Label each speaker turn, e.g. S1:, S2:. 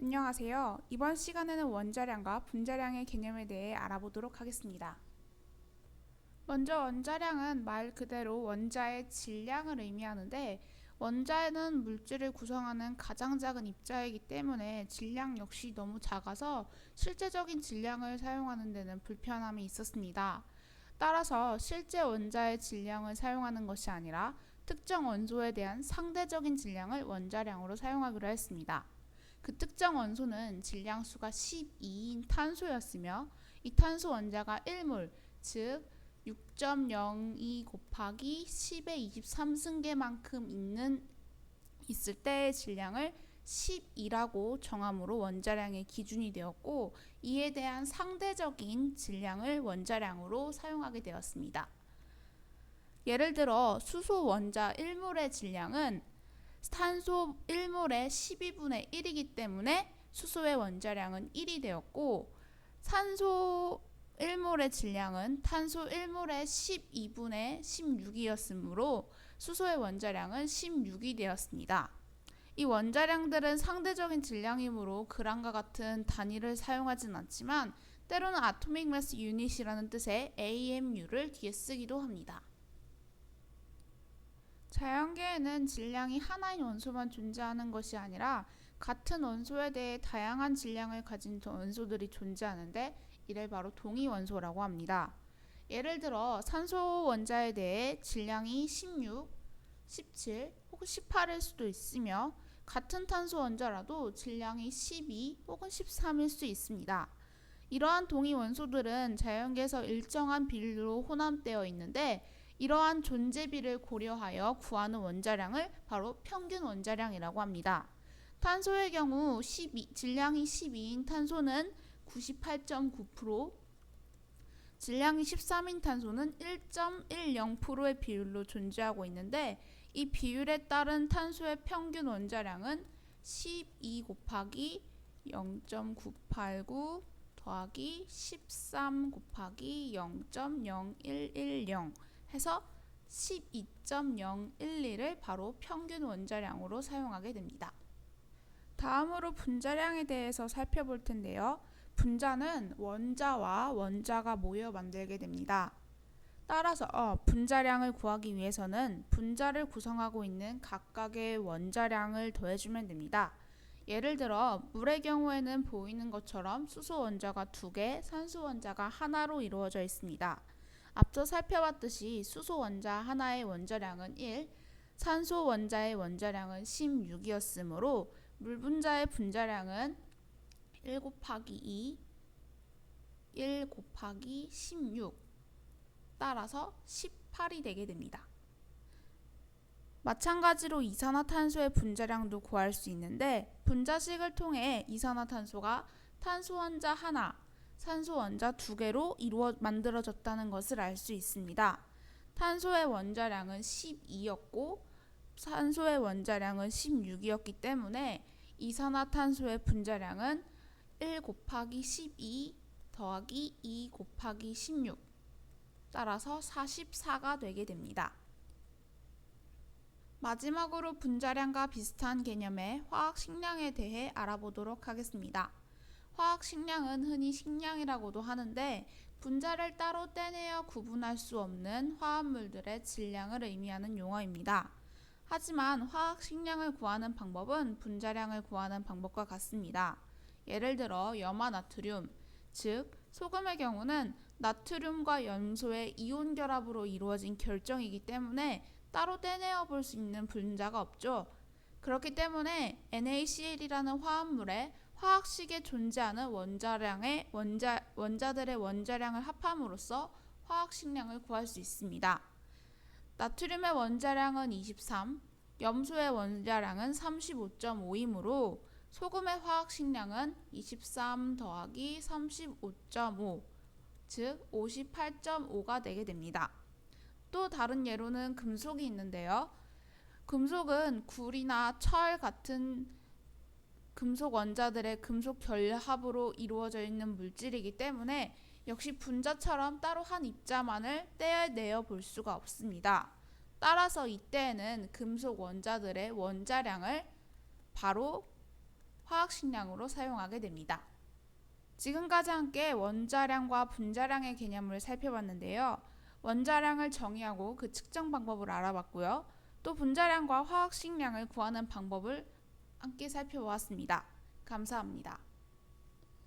S1: 안녕하세요. 이번 시간에는 원자량과 분자량의 개념에 대해 알아보도록 하겠습니다. 먼저 원자량은 말 그대로 원자의 질량을 의미하는데 원자에는 물질을 구성하는 가장 작은 입자이기 때문에 질량 역시 너무 작아서 실제적인 질량을 사용하는 데는 불편함이 있었습니다. 따라서 실제 원자의 질량을 사용하는 것이 아니라 특정 원소에 대한 상대적인 질량을 원자량으로 사용하기로 했습니다. 그 특정 원소는 질량수가 12인 탄소였으며 이 탄소 원자가 1몰, 즉 6.02 곱하기 10의 23승계만큼 있을 때의 질량을 10이라고 정함으로 원자량의 기준이 되었고 이에 대한 상대적인 질량을 원자량으로 사용하게 되었습니다. 예를 들어 수소 원자 1몰의 질량은 탄소 1몰의 12분의 1이기 때문에 수소의 원자량은 1이 되었고 산소 1몰의 질량은 탄소 1몰의 12분의 16이었으므로 수소의 원자량은 16이 되었습니다. 이 원자량들은 상대적인 질량이므로 그람과 같은 단위를 사용하진 않지만 때로는 Atomic Mass Unit이라는 뜻의 AMU를 뒤에 쓰기도 합니다. 자연계에는 질량이 하나인 원소만 존재하는 것이 아니라 같은 원소에 대해 다양한 질량을 가진 원소들이 존재하는데 이를 바로 동위 원소라고 합니다. 예를 들어 산소 원자에 대해 질량이 16, 17 혹은 18일 수도 있으며 같은 탄소 원자라도 질량이 12 혹은 13일 수 있습니다. 이러한 동위 원소들은 자연계에서 일정한 비율로 혼합되어 있는데 이러한 존재비를 고려하여 구하는 원자량을 바로 평균 원자량이라고 합니다. 탄소의 경우 질량이 12인 탄소는 98.9%, 질량이 13인 탄소는 1.10%의 비율로 존재하고 있는데 이 비율에 따른 탄소의 평균 원자량은 12 곱하기 0.989 더하기 13 곱하기 0.0110 해서 12.012를 바로 평균 원자량으로 사용하게 됩니다. 다음으로 분자량에 대해서 살펴볼 텐데요. 분자는 원자와 원자가 모여 만들게 됩니다. 따라서 분자량을 구하기 위해서는 분자를 구성하고 있는 각각의 원자량을 더해주면 됩니다. 예를 들어 물의 경우에는 보이는 것처럼 수소 원자가 2개, 산소 원자가 하나로 이루어져 있습니다. 앞서 살펴봤듯이 수소 원자 하나의 원자량은 1, 산소 원자의 원자량은 16이었으므로 물 분자의 분자량은 1 곱하기 2, 1 곱하기 16 따라서 18이 되게 됩니다. 마찬가지로 이산화탄소의 분자량도 구할 수 있는데 분자식을 통해 이산화탄소가 탄소 원자 하나, 산소 원자 2개로 만들어졌다는 것을 알 수 있습니다. 탄소의 원자량은 12였고 산소의 원자량은 16이었기 때문에 이산화탄소의 분자량은 1 곱하기 12 더하기 2 곱하기 16 따라서 44가 되게 됩니다. 마지막으로 분자량과 비슷한 개념의 화학식량에 대해 알아보도록 하겠습니다. 화학식량은 흔히 식량이라고도 하는데 분자를 따로 떼내어 구분할 수 없는 화합물들의 질량을 의미하는 용어입니다. 하지만 화학식량을 구하는 방법은 분자량을 구하는 방법과 같습니다. 예를 들어 염화나트륨, 즉 소금의 경우는 나트륨과 염소의 이온 결합으로 이루어진 결정이기 때문에 따로 떼내어 볼 수 있는 분자가 없죠. 그렇기 때문에 NaCl이라는 화합물의 화학식에 존재하는 원자들의 원자량을 합함으로써 화학식량을 구할 수 있습니다. 나트륨의 원자량은 23, 염소의 원자량은 35.5이므로 소금의 화학식량은 23 더하기 35.5, 즉 58.5가 되게 됩니다. 또 다른 예로는 금속이 있는데요. 금속은 구리나 철 같은 금속 원자들의 금속 결합으로 이루어져 있는 물질이기 때문에 역시 분자처럼 따로 한 입자만을 떼어내어 볼 수가 없습니다. 따라서 이때에는 금속 원자들의 원자량을 바로 화학식량으로 사용하게 됩니다. 지금까지 함께 원자량과 분자량의 개념을 살펴봤는데요. 원자량을 정의하고 그 측정 방법을 알아봤고요. 또 분자량과 화학식량을 구하는 방법을 함께 살펴보았습니다. 감사합니다.